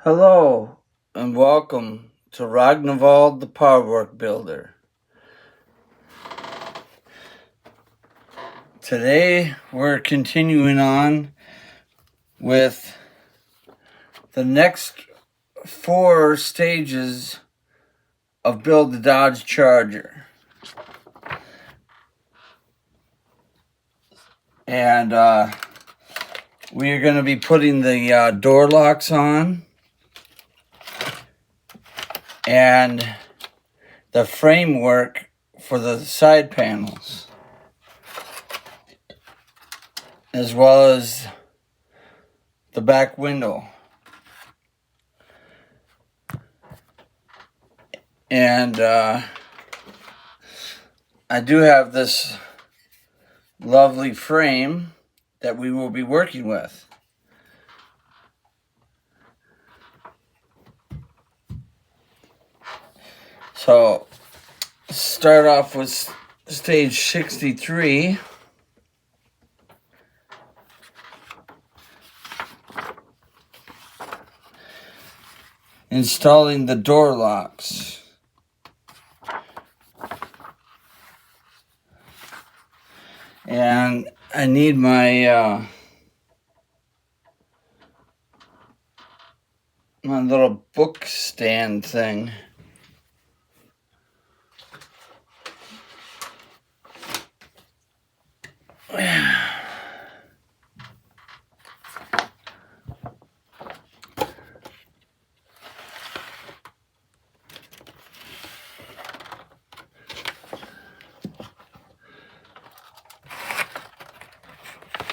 Hello and welcome to Ragnvald the Powerwork Builder. Today we're continuing on with the next 4 stages of Build the Dodge Charger. And we are going to be putting the door locks on and the framework for the side panels, as well as the back window. And I do have this lovely frame that we will be working with. So, start off with stage 63. Installing the door locks. And I need my my little book stand thing.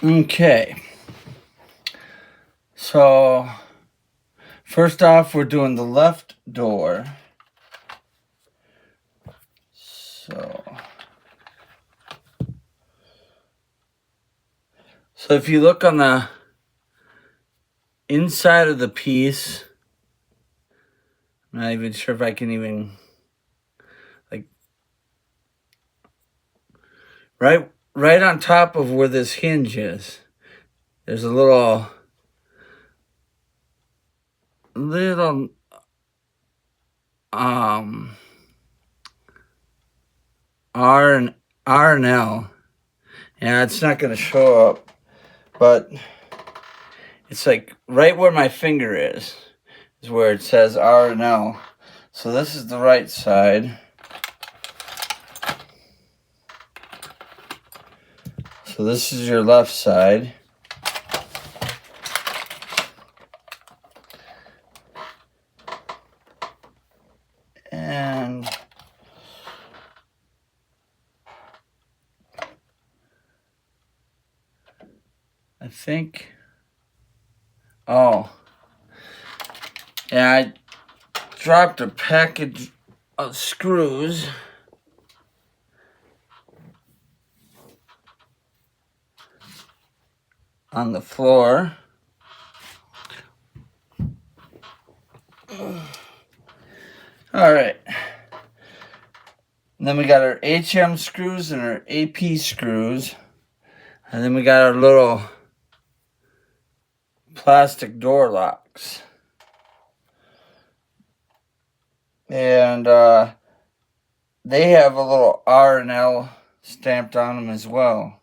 Okay. So, first off, we're doing the left door. So if you look on the inside of the piece, I'm not even sure if I can even, right on top of where this hinge is, there's a little R and L. Yeah, it's not going to show up, but it's like right where my finger is where it says R and L. So this is the right side. So this is your left side. And I think, yeah, I dropped a package of screws. On the floor. All right. And then we got our HM screws and our AP screws. And then we got our little plastic door locks. And they have a little R and L stamped on them as well.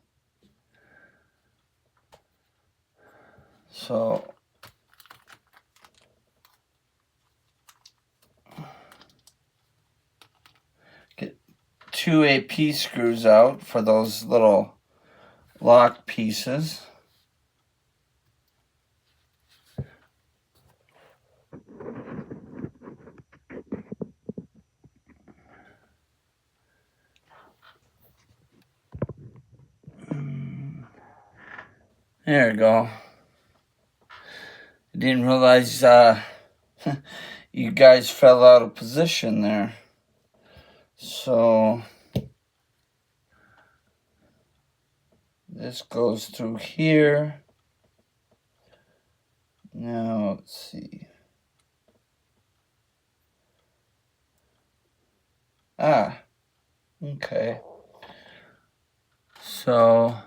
So get 2 AP screws out for those little lock pieces. There we go. I didn't realize you guys fell out of position there. So this goes through here. Now let's see. Okay. So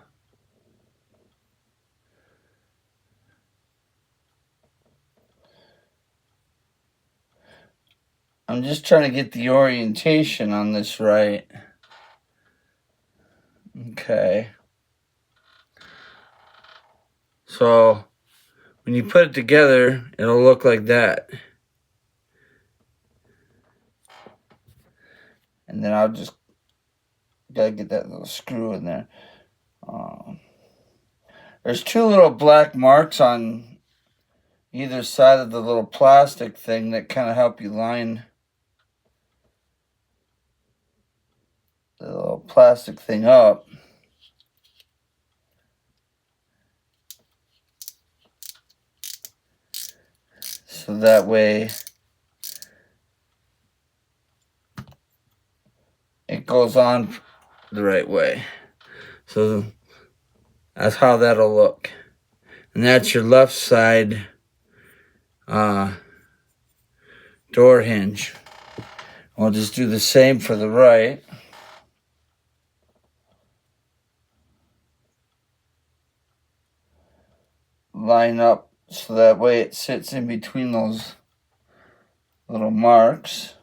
I'm just trying to get the orientation on this right. Okay. So when you put it together, it'll look like that. And then I'll just gotta get that little screw in there. There's two little black marks on either side of the little plastic thing that kind of help you line the little plastic thing up. So that way it goes on the right way. So that's how that'll look. And that's your left side door hinge. We'll just do the same for the right. Line up so that way it sits in between those little marks.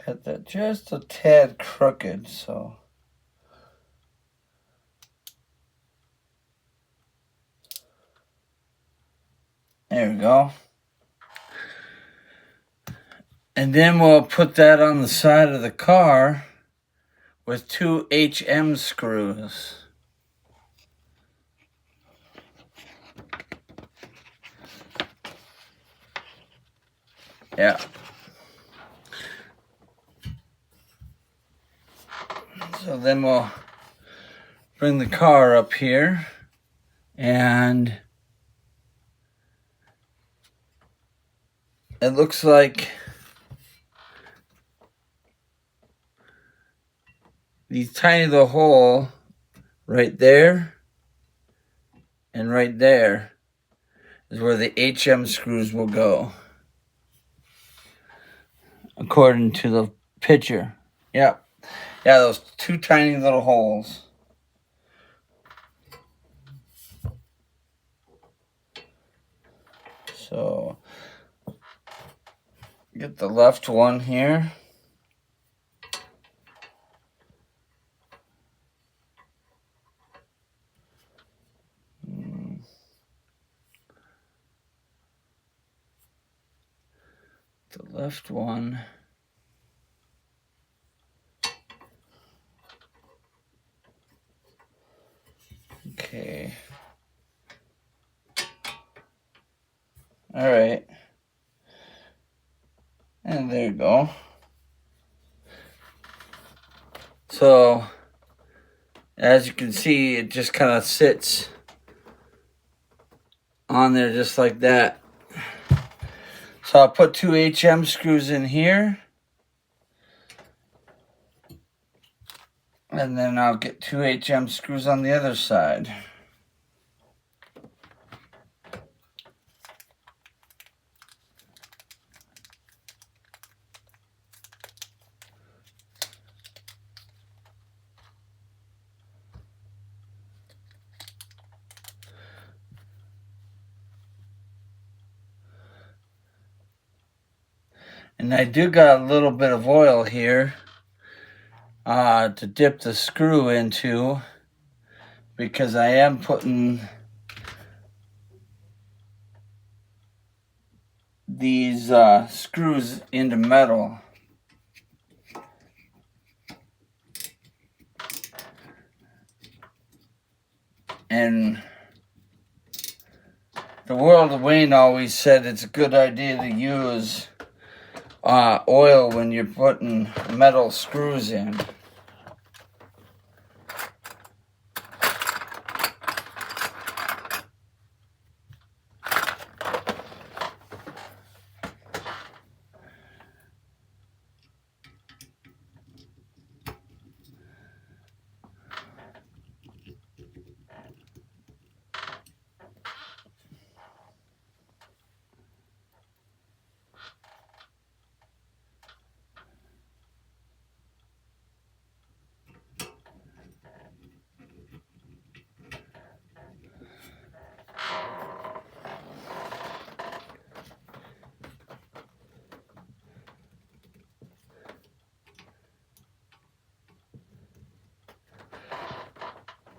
Got that just a tad crooked, so there we go. And then we'll put that on the side of the car with 2 HM screws. Yeah. So then we'll bring the car up here and it looks like these tiny little hole right there and right there is where the HM screws will go, according to the picture. Yep. Yeah, those 2 tiny little holes. So, get the left one here. The left one. Okay. All right. And there you go. So, as you can see, it just kind of sits on there just like that. So I'll put 2 HM screws in here. And then I'll get 2 HM screws on the other side. And I do got a little bit of oil here to dip the screw into, because I am putting these screws into metal. And the world of Wayne always said it's a good idea to use oil when you're putting metal screws in.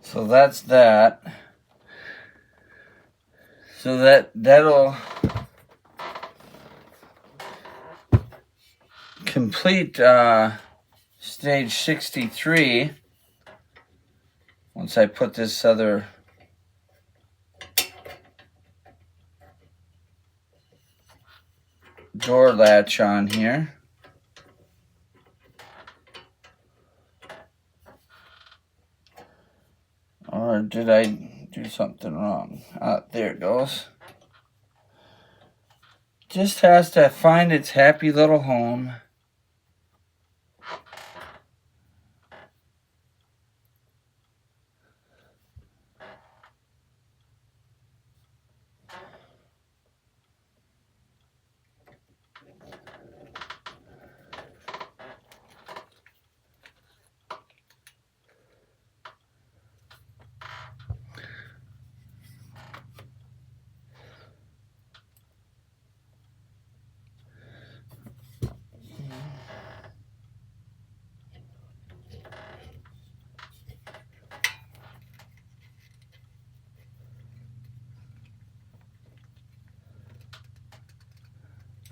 So that's that. So that'll complete stage 63 once I put this other door latch on here. Or did I do something wrong? There it goes. Just has to find its happy little home.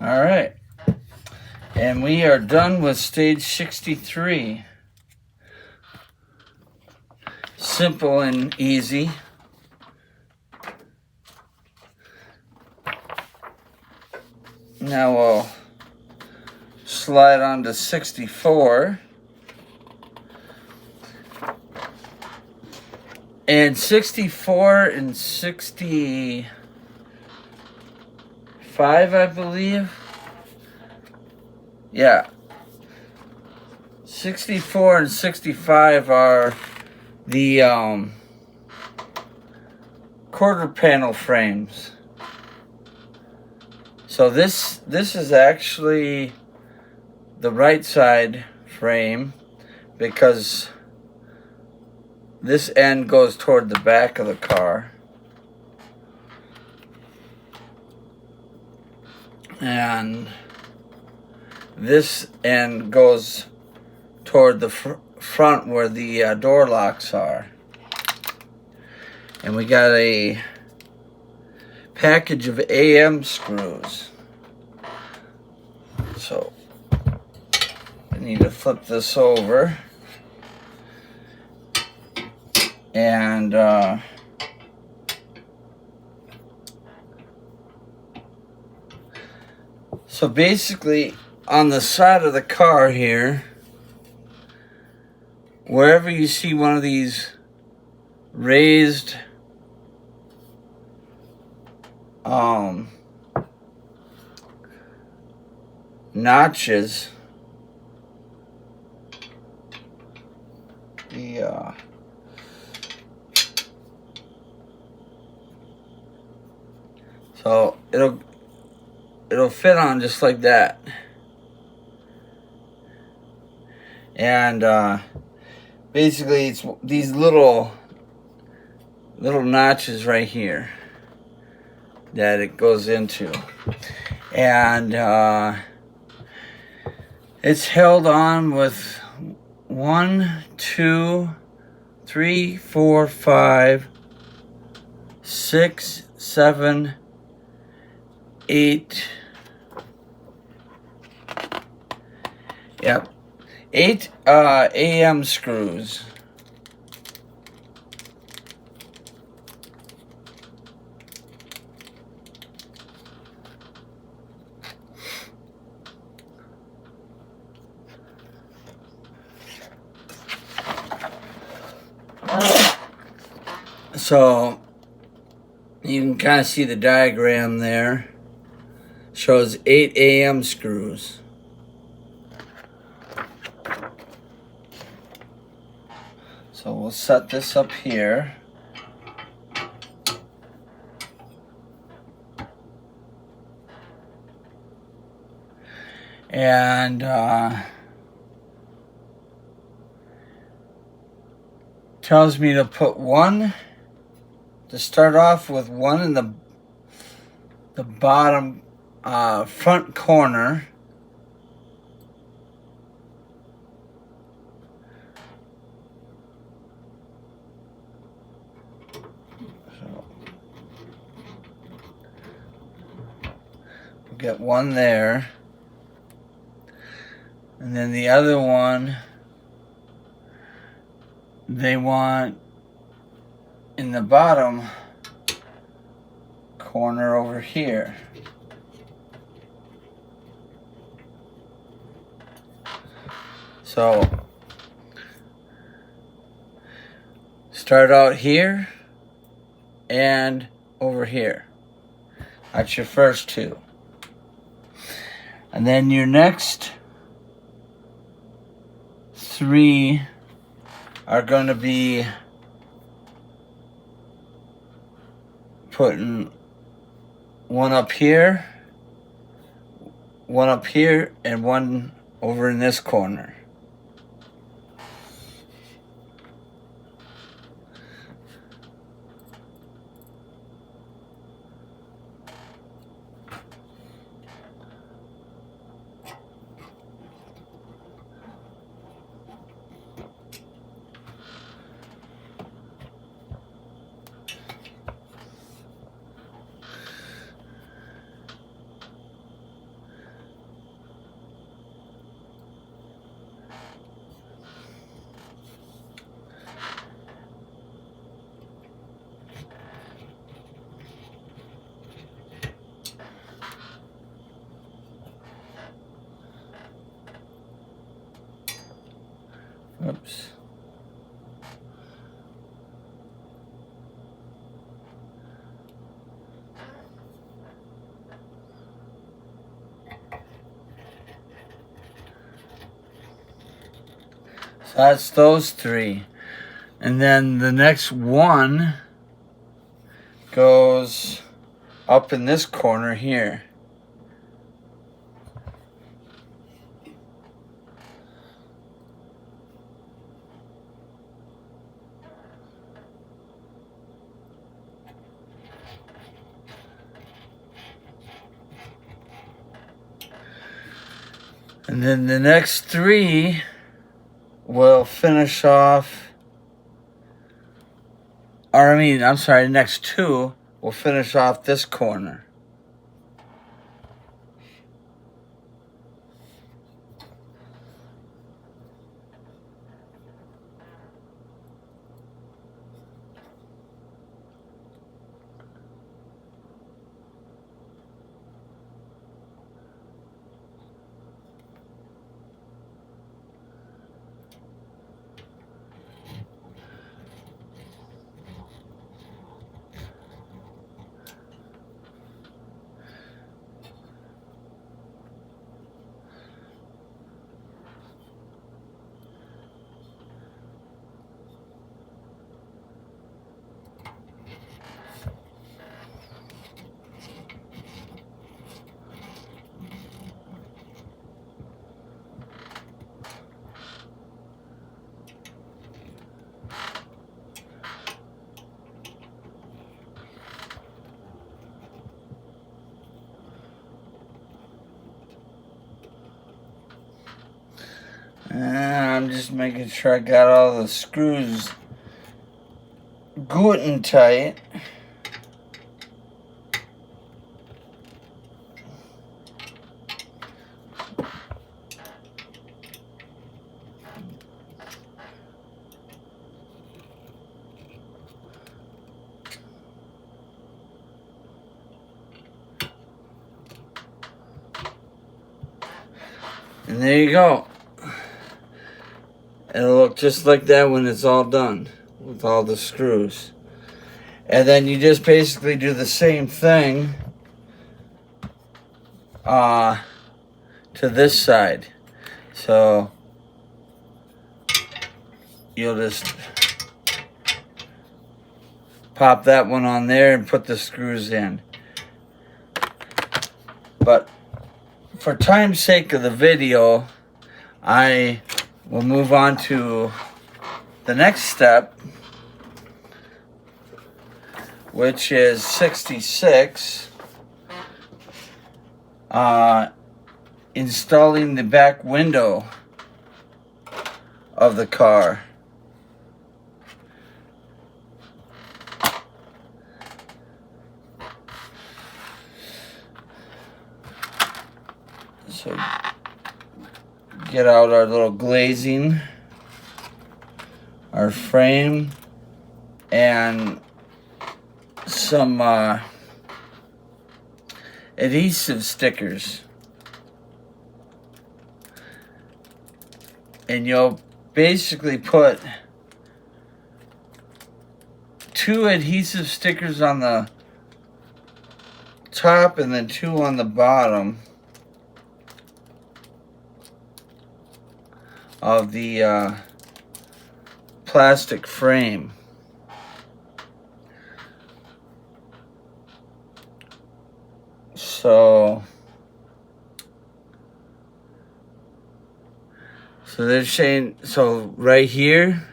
All right. And we are done with stage 63. Simple and easy. Now we'll slide on to 64. And 64 and 65, I believe. Yeah. 64 and 65 are the quarter panel frames. So this is actually the right side frame because this end goes toward the back of the car. And this end goes toward the front where the door locks are. And we got a package of AM screws. So I need to flip this over. And so basically on the side of the car here, wherever you see one of these raised notches, so it'll fit on just like that. And basically it's these little notches right here that it goes into. And it's held on with 1, 2, 3, 4, 5, 6, 7, 8. Yep. 8 AM screws. So you can kind of see the diagram there. Shows 8 AM screws. So we'll set this up here. And tells me to put one, to start off with one in the bottom front corner. So we'll get one there. And then the other one, they want in the bottom corner over here. So start out here and over here. That's your first two. And then your next three are going to be putting one up here, and one over in this corner. Oops. So that's those three. And then the next one goes up in this corner here. And then the next three will finish off, or the next two will finish off this corner. And I'm just making sure I got all the screws good and tight. And there you go. It'll look just like that when it's all done with all the screws. And then you just basically do the same thing to this side. So you'll just pop that one on there and put the screws in. But for time's sake of the video, I will move on to the next step, which is 66, installing the back window of the car. So get out our little glazing, our frame, and some adhesive stickers. And you'll basically put 2 adhesive stickers on the top and then 2 on the bottom of the plastic frame. So they're saying, so right here,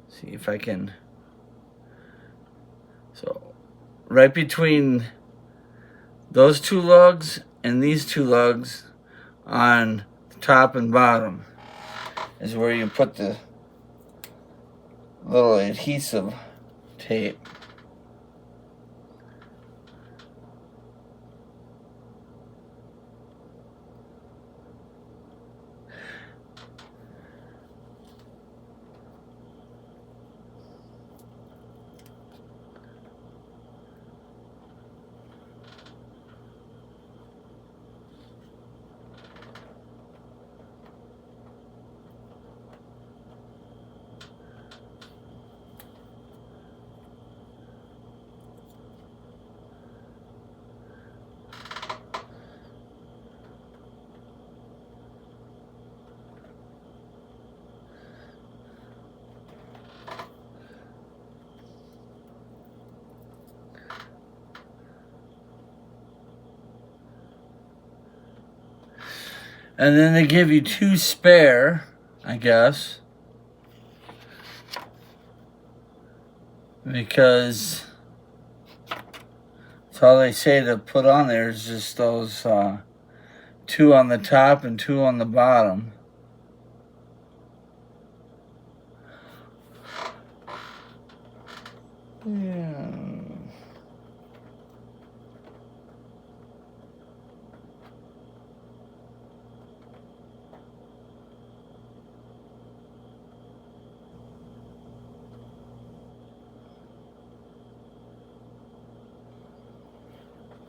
see if I can, so right between those 2 lugs and these 2 lugs on the top and bottom is where you put the little adhesive tape. And then they give you 2 spare, I guess, because that's all they say to put on there is just those 2 on the top and 2 on the bottom. Yeah.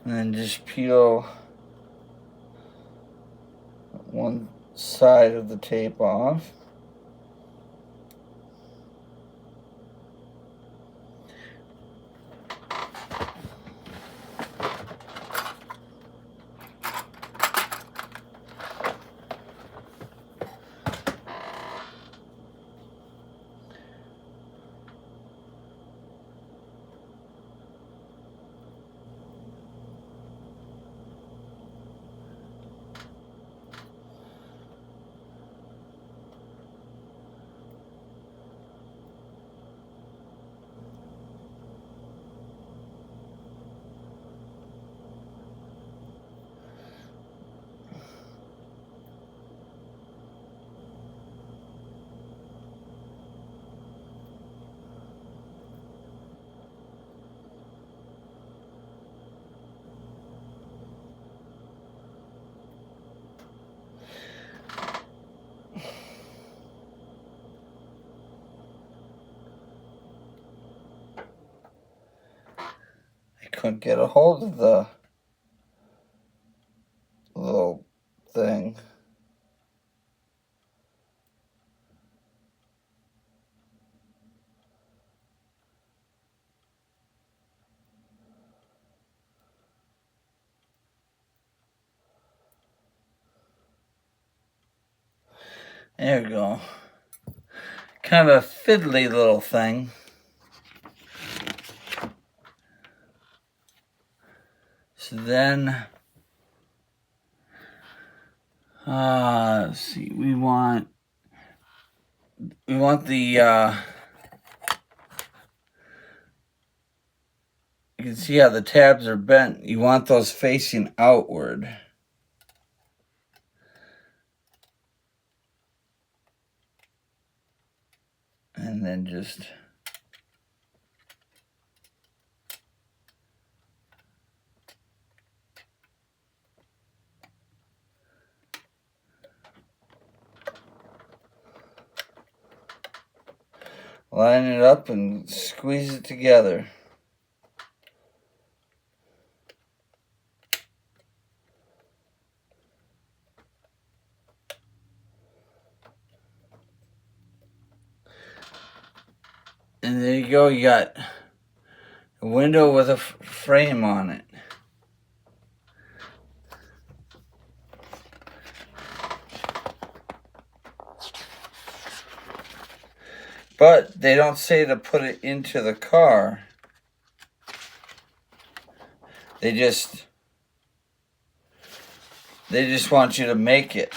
And then just peel one side of the tape off. Couldn't get a hold of the little thing. There we go. Kind of a fiddly little thing. So then, let's see, we want the, you can see how the tabs are bent. You want those facing outward. And then just line it up and squeeze it together. And there you go, you got a window with a frame on it. But they don't say to put it into the car. They just want you to make it.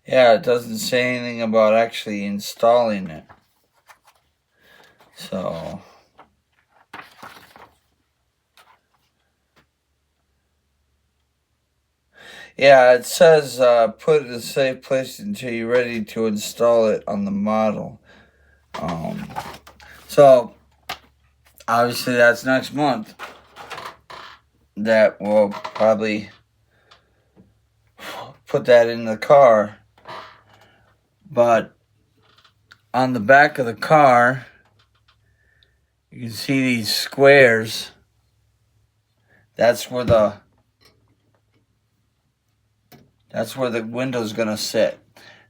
Yeah, it doesn't say anything about actually installing it. So, yeah, it says put it in a safe place until you're ready to install it on the model. So, obviously that's next month. That will probably put that in the car. But on the back of the car, you can see these squares. That's where the window's gonna sit.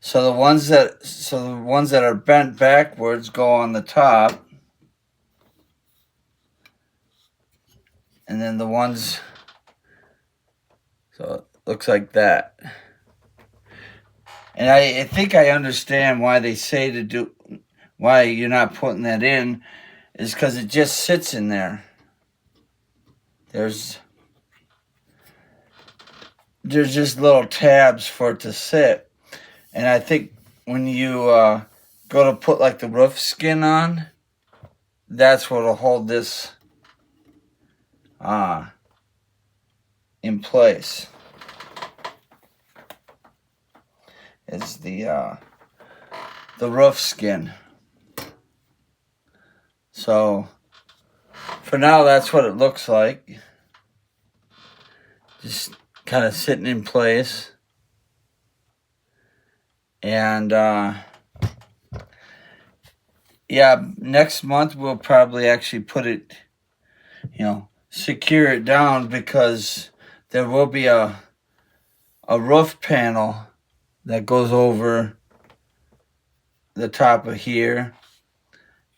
So the ones that are bent backwards go on the top, and then the ones, so it looks like that. And I think I understand why they say why you're not putting that in, is because it just sits in there. There's just little tabs for it to sit. And I think when you go to put like the roof skin on, that's what'll hold this in place. Is the roof skin. So for now, that's what it looks like. Just kind of sitting in place. And yeah, next month we'll probably actually put it, secure it down, because there will be a roof panel that goes over the top of here,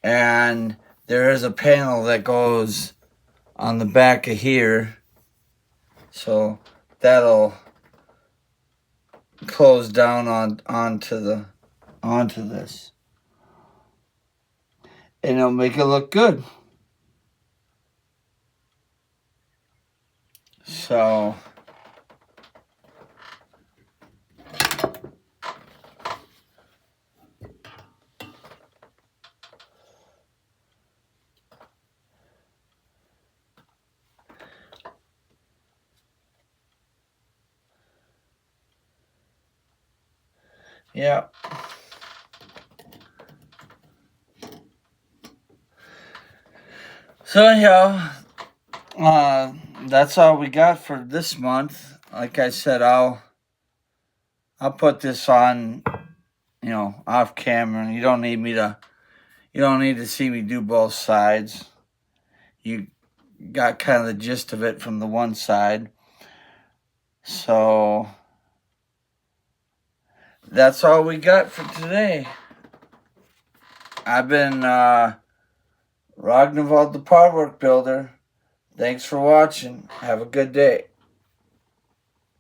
and there is a panel that goes on the back of here, so that'll close down onto this, and it'll make it look good. So yeah. So anyhow, that's all we got for this month. Like I said, I'll put this on, off camera. You don't need to see me do both sides. You got kind of the gist of it from the one side. So that's all we got for today. I've been Ragnvald the Powerwork Builder. Thanks for watching. Have a good day.